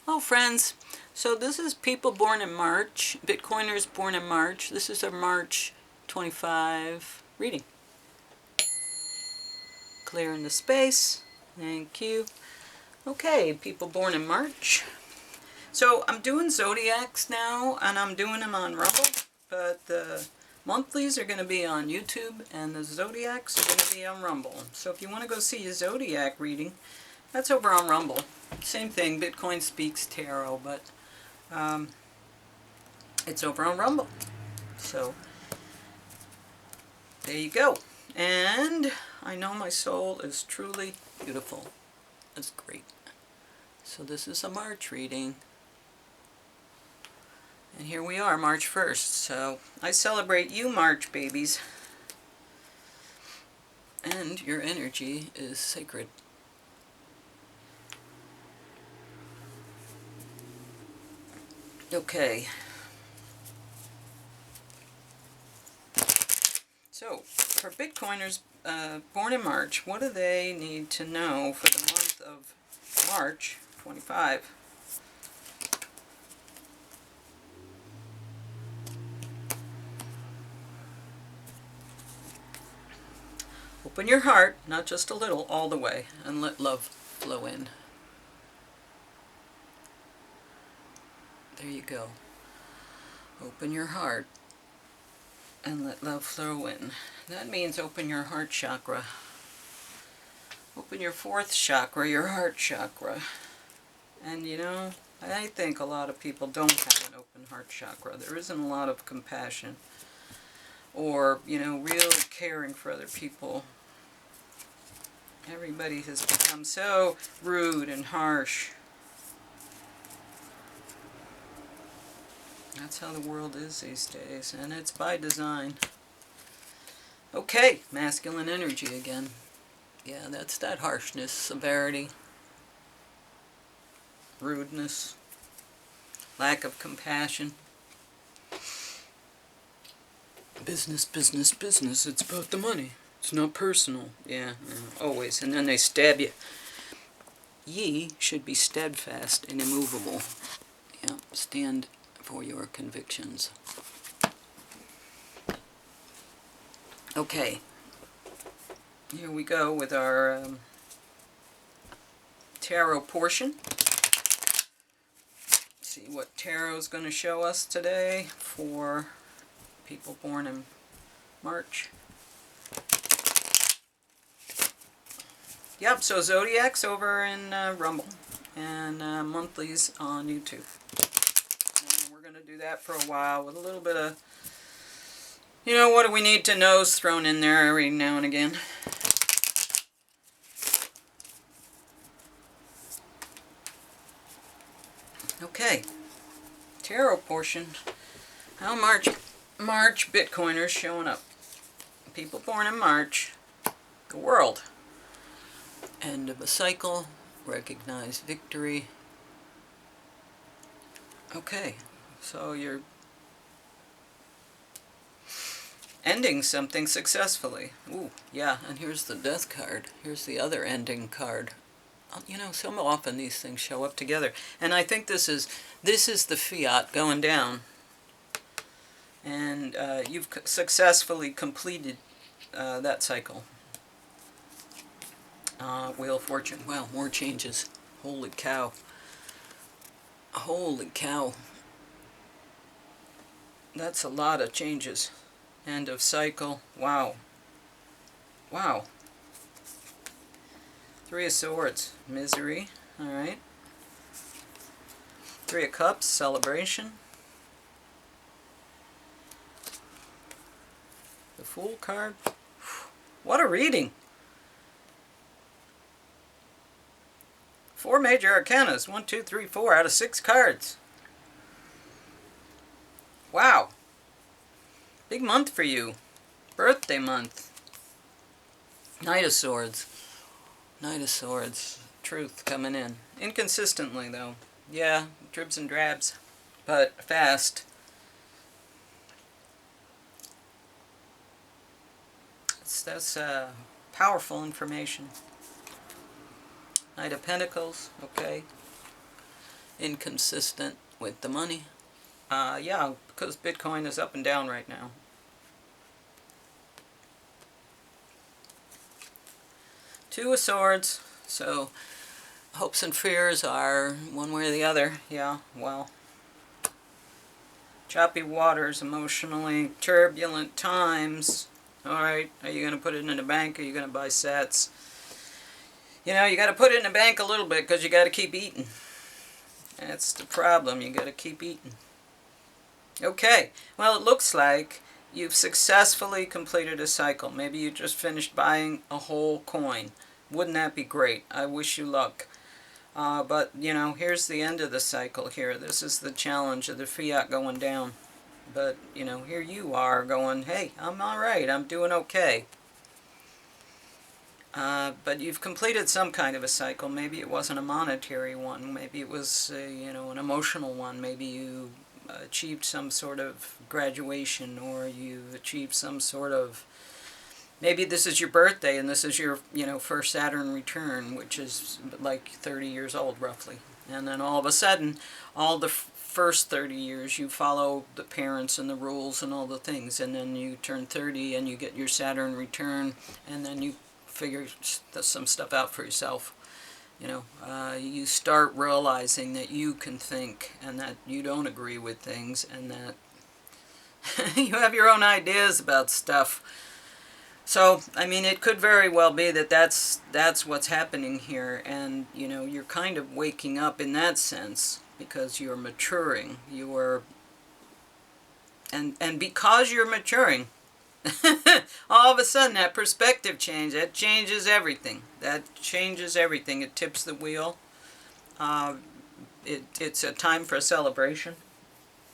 Oh, friends, so this is people born in March, Bitcoiners born in March. This is our March 25 reading. Clearing the space. Thank you. Okay, people born in March. So I'm doing zodiacs now, and I'm doing them on Rumble, but the monthlies are going to be on YouTube, and the zodiacs are going to be on Rumble. So if you want to go see a zodiac reading, that's over on Rumble. Same thing, Bitcoin Speaks Tarot, but it's over on Rumble. So there you go. And I know my soul is truly beautiful. It's great. So this is a March reading. And here we are, March 1st. So I celebrate you, March babies. And your energy is sacred. Okay. So, for Bitcoiners born in March, what do they need to know for the month of March 25? Open your heart, not just a little, all the way, and let love flow in. There you go. Open your heart and let love flow in. That means open your heart chakra. Open your fourth chakra, your heart chakra. And you know, I think a lot of people don't have an open heart chakra. There isn't a lot of compassion or, you know, real caring for other people. Everybody has become so rude and harsh. That's how the world is these days, and it's by design. Okay, masculine energy again. Yeah, that's that harshness, severity, rudeness, lack of compassion. Business, business, business. It's about the money. It's not personal. Yeah, always. And then they stab you. Ye should be steadfast and immovable. Yeah, stand for your convictions. Okay, here we go with our tarot portion. See what tarot is going to show us today for people born in March. Yep, so Zodiac's over in Rumble and monthlies on YouTube. And we're going to do that for a while with a little bit of, you know, what do we need to know's thrown in there every now and again. Okay, tarot portion. How March Bitcoiners showing up. People born in March. The world. End of a cycle. Recognize victory. Okay, so you're ending something successfully. Ooh, yeah, and here's the death card. Here's the other ending card. You know, so often these things show up together. And I think this is the fiat going down. And you've successfully completed that cycle. Wheel of Fortune. Wow, more changes. Holy cow. Holy cow. That's a lot of changes. End of cycle. Wow. Wow. Three of Swords. Misery. Alright. Three of Cups. Celebration. The Fool card. What a reading. 4 major arcanas. 1, 2, 3, 4 out of 6 cards. Wow. Big month for you. Birthday month. Knight of Swords. Knight of Swords. Truth coming in. Inconsistently, though. Yeah, dribs and drabs. But fast. That's powerful information. Knight of Pentacles. Okay. inconsistent with the money. Yeah, because Bitcoin is up and down right now. Two of Swords, so hopes and fears are one way or the other. Yeah, well, choppy waters, emotionally turbulent times. Alright, are you going to put it in the bank or are you going to buy sats? You know, you got to put it in the bank a little bit because you got to keep eating. That's the problem, you got to keep eating. Okay, well, it looks like you've successfully completed a cycle. Maybe you just finished buying a whole coin. Wouldn't that be great? I wish you luck. But, you know, here's the end of the cycle here. This is the challenge of the fiat going down. But, you know, here you are going, hey, I'm alright, I'm doing okay. But you've completed some kind of a cycle. Maybe it wasn't a monetary one. Maybe it was, you know, an emotional one. Maybe you achieved some sort of graduation, or you achieved some sort of, maybe this is your birthday and this is your, you know, first Saturn return, which is like 30 years old roughly. And then all of a sudden, all the first 30 years you follow the parents and the rules and all the things, and then you turn 30 and you get your Saturn return, and then you figure some stuff out for yourself. You know, you start realizing that you can think and that you don't agree with things and that you have your own ideas about stuff. So, I mean, it could very well be that that's what's happening here, and, you know, you're kind of waking up in that sense because you're maturing. You are, and because you're maturing, all of a sudden that perspective change, that changes everything. That changes everything. It tips the wheel. It's a time for a celebration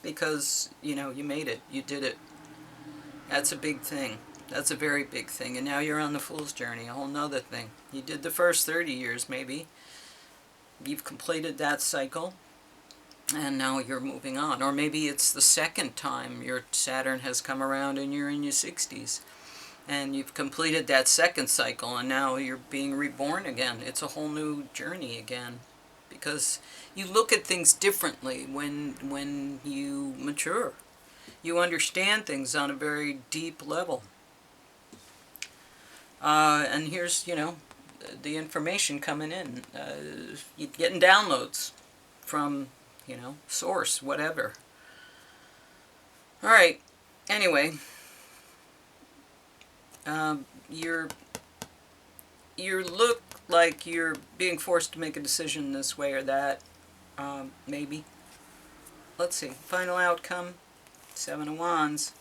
because, you know, you made it. You did it. That's a big thing. That's a very big thing. And now you're on the Fool's Journey, a whole nother thing. You did the first 30 years, maybe. You've completed that cycle. And now you're moving on. Or maybe it's the second time your Saturn has come around and you're in your 60s. And you've completed that second cycle and now you're being reborn again. It's a whole new journey again. Because you look at things differently when you mature. You understand things on a very deep level. And here's, you know, the information coming in. You're getting downloads from, you know, source, whatever. Alright, anyway, you look like you're being forced to make a decision this way or that, maybe. Let's see, final outcome, 7 of Wands.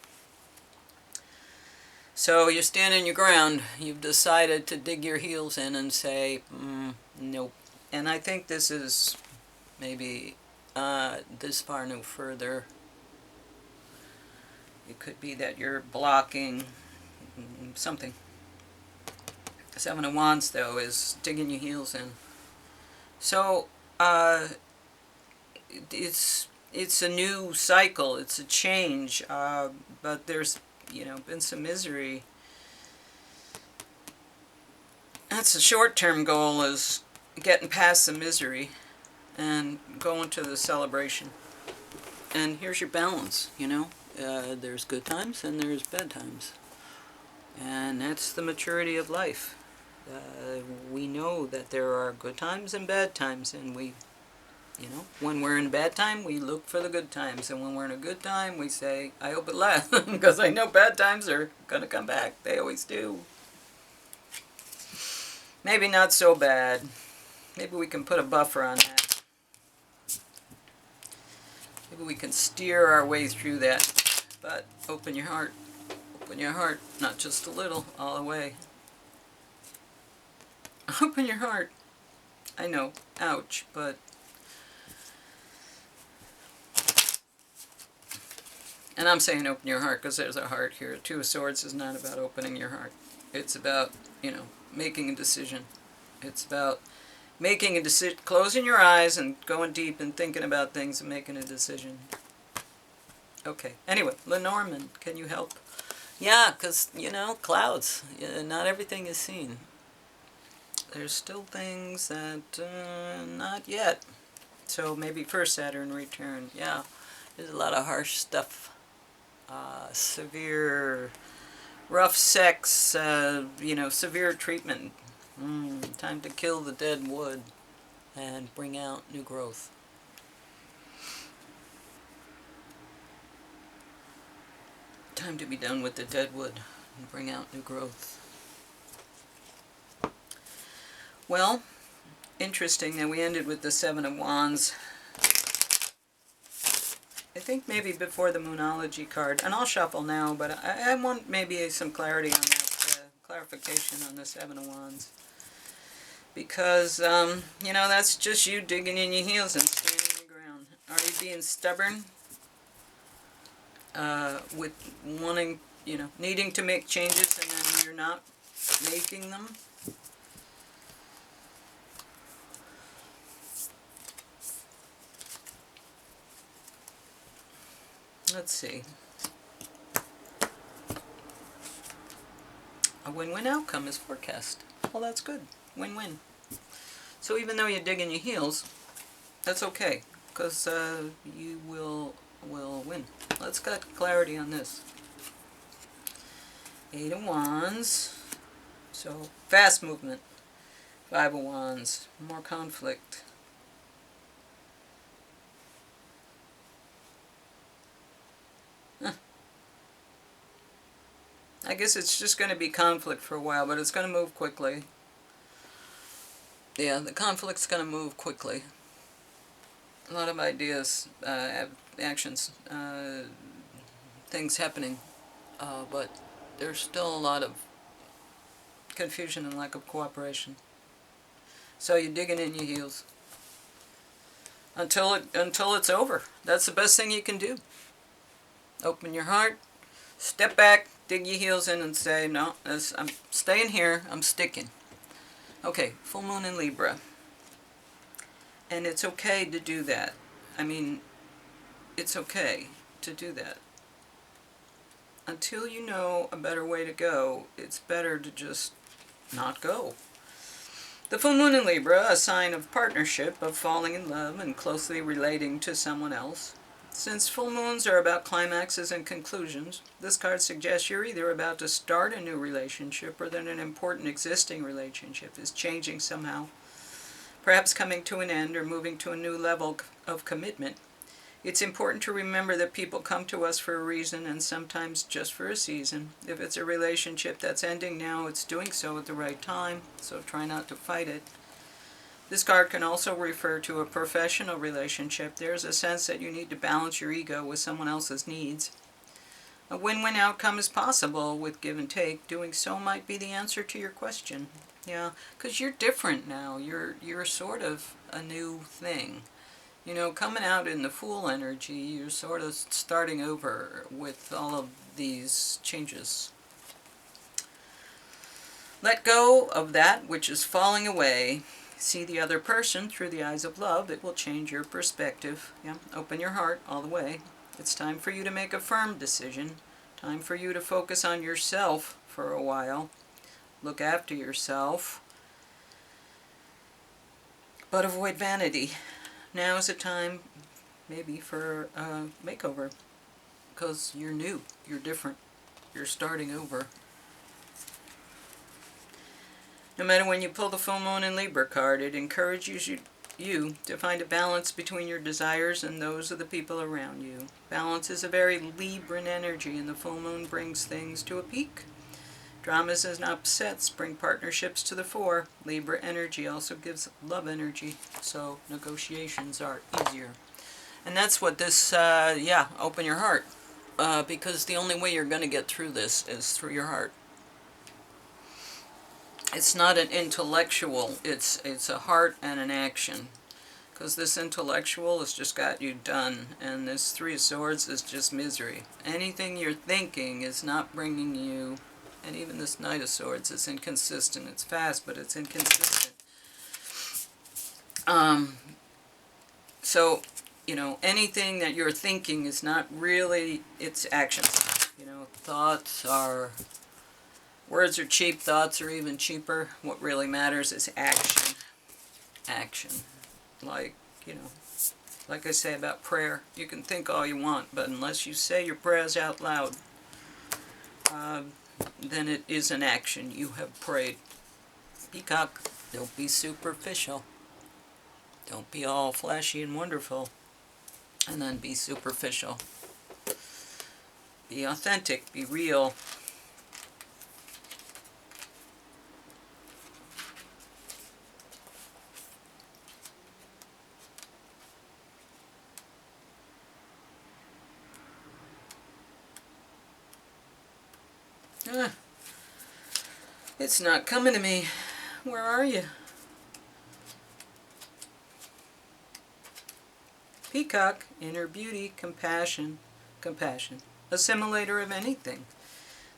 So you're standing your ground. You've decided to dig your heels in and say, nope. And I think this is maybe this far no further. It could be that you're blocking something. 7 of Wands, though, is digging your heels in. So, it's a new cycle. It's a change. But there's, you know, been some misery. That's a short-term goal, is getting past the misery and going to the celebration. And here's your balance, you know. There's good times and there's bad times. And that's the maturity of life. We know that there are good times and bad times, and we, you know, when we're in a bad time, we look for the good times, and when we're in a good time, we say, I hope it lasts, because I know bad times are going to come back. They always do. Maybe not so bad. Maybe we can put a buffer on that. Maybe we can steer our way through that. But open your heart. Open your heart, not just a little, all the way. Open your heart. I know, ouch, but... And I'm saying open your heart because there's a heart here. 2 of Swords is not about opening your heart. It's about, you know, making a decision. It's about making a decision, closing your eyes and going deep and thinking about things and making a decision. Okay, anyway, Lenormand, can you help? Yeah, because, you know, clouds. Not everything is seen. There's still things that, not yet. So maybe for Saturn return, yeah, there's a lot of harsh stuff. Severe, rough sex, severe treatment. Time to kill the dead wood and bring out new growth. Time to be done with the dead wood and bring out new growth. Well, interesting that we ended with the Seven of Wands. I think maybe before the Moonology card, and I'll shuffle now, but I want maybe some clarity on that, clarification on the Seven of Wands. Because, that's just you digging in your heels and standing your ground. Are you being stubborn? With wanting, needing to make changes and then you're not making them? Let's see. A win-win outcome is forecast. Well, that's good. Win-win. So even though you dig in your heels, that's okay, because you will win. Let's get clarity on this. Eight of Wands. So, fast movement. Five of Wands. More conflict. I guess it's just going to be conflict for a while, but it's going to move quickly. Yeah, the conflict's going to move quickly. A lot of ideas, actions, things happening, but there's still a lot of confusion and lack of cooperation. So you're digging in your heels until it's over. That's the best thing you can do. Open your heart, step back, dig your heels in and say, no, I'm staying here, I'm sticking. Okay, full moon in Libra. And it's okay to do that. I mean, it's okay to do that. Until you know a better way to go, it's better to just not go. The full moon in Libra, a sign of partnership, of falling in love and closely relating to someone else. Since full moons are about climaxes and conclusions, this card suggests you're either about to start a new relationship or that an important existing relationship is changing somehow, perhaps coming to an end or moving to a new level of commitment. It's important to remember that people come to us for a reason and sometimes just for a season. If it's a relationship that's ending now, it's doing so at the right time, so try not to fight it. This card can also refer to a professional relationship. There's a sense that you need to balance your ego with someone else's needs. A win-win outcome is possible with give and take. Doing so might be the answer to your question. Yeah, because you're different now. You're sort of a new thing. Coming out in the Fool energy, you're sort of starting over with all of these changes. Let go of that which is falling away. See the other person through the eyes of love. It will change your perspective. Yeah, open your heart all the way. It's time for you to make a firm decision. Time for you to focus on yourself for a while. Look after yourself. But avoid vanity. Now is a time maybe for a makeover. Because you're new. You're different. You're starting over. No matter when you pull the full moon in Libra card, it encourages you to find a balance between your desires and those of the people around you. Balance is a very Libran energy, and the full moon brings things to a peak. Dramas and upsets bring partnerships to the fore. Libra energy also gives love energy, so negotiations are easier. And that's what this, open your heart. Because the only way you're going to get through this is through your heart. It's not an intellectual, it's a heart and an action. Because this intellectual has just got you done, and this Three of Swords is just misery. Anything you're thinking is not bringing you, and even this Knight of Swords is inconsistent. It's fast, but it's inconsistent. So, anything that you're thinking is not really, it's actions. Thoughts are... Words are cheap, thoughts are even cheaper. What really matters is action. Action. Like, Like I say about prayer, you can think all you want, but unless you say your prayers out loud, then it is an action. You have prayed. Peacock, don't be superficial. Don't be all flashy and wonderful, and then be superficial. Be authentic, be real. It's not coming to me. Where are you? Peacock, inner beauty, compassion, compassion. Assimilator of anything.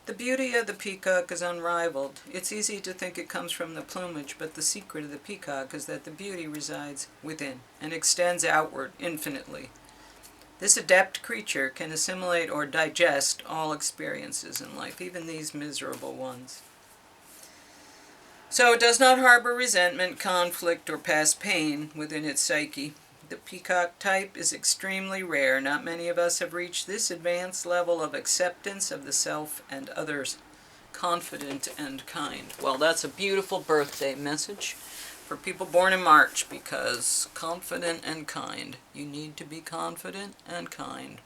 The beauty of the peacock is unrivaled. It's easy to think it comes from the plumage, but the secret of the peacock is that the beauty resides within and extends outward infinitely. This adept creature can assimilate or digest all experiences in life, even these miserable ones. So it does not harbor resentment, conflict, or past pain within its psyche. The peacock type is extremely rare. Not many of us have reached this advanced level of acceptance of the self and others. Confident and kind. Well, that's a beautiful birthday message for people born in March, because confident and kind. You need to be confident and kind.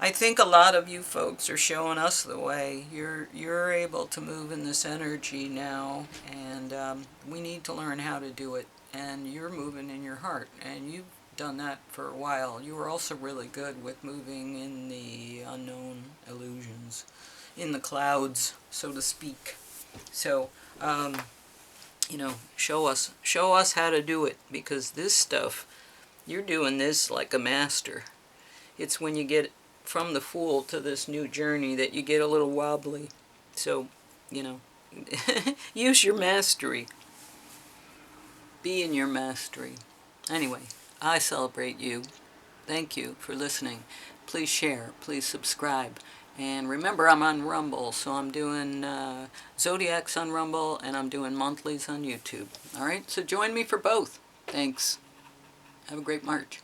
I think a lot of you folks are showing us the way. You're able to move in this energy now, and we need to learn how to do it. And you're moving in your heart, and you've done that for a while. You were also really good with moving in the unknown illusions, in the clouds, so to speak. So, you know, show us how to do it, because this stuff, you're doing this like a master. It's when you get from the Fool to this new journey that you get a little wobbly. So, you know, use your mastery. Be in your mastery. Anyway, I celebrate you. Thank you for listening. Please share. Please subscribe. And remember, I'm on Rumble, so I'm doing Zodiacs on Rumble, and I'm doing monthlies on YouTube. Alright, so join me for both. Thanks. Have a great March.